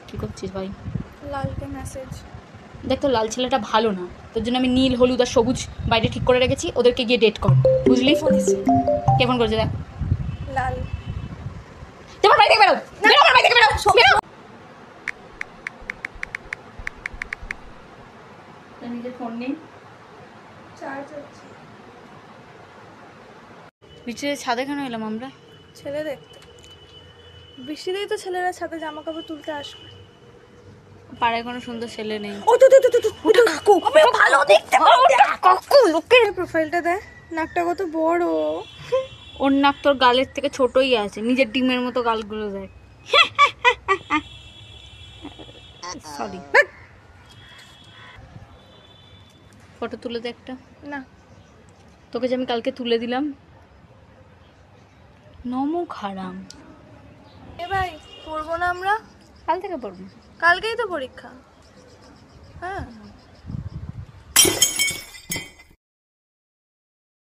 কি করছিস ভাই? লালকে মেসেজ। দেখ তো, লাল ছেলেটা ভালো না, তোর জন্য আমি নীল, হলুদ আর সবুজ বাইরে ঠিক করে রেখেছি, ওদেরকে গিয়ে ডেট কর, বুঝলি? কে ফোন করছে? দেখ। লাল। তোমার বাড়ি থেকে বেরো, বেরো আমার বাড়ি থেকে, বেরো বেরো। নিজের ফোন নেই, চার্জ হচ্ছে। নিচে ছাদে কেন এলাম আমরা? ছেলে দেখতে। বৃষ্টিতেই তো ছেলেরা ছাদে জামা কাপড় তুলতে আসবে। পাড়ায় কোনো সুন্দর ছেলে নেই। ও তো ওটা কাকু। আমি ভালো দেখতে পাবো না। কাকু লোকের প্রোফাইলটা দেখ, নাকটা কত বড়। ওর নাক তোর গালের থেকে ছোটই আছে, নিজের ডিমের মতো গালগুলো দেখ। সরি, ফটো তুলে দে একটা। না। তোকে যে আমি কালকে তুলে দিলাম, নমক হারাম। এ ভাই, পড়বো না আমরা? কাল থেকে পড়বো। কালকেই তো পরীক্ষা। হ্যাঁ।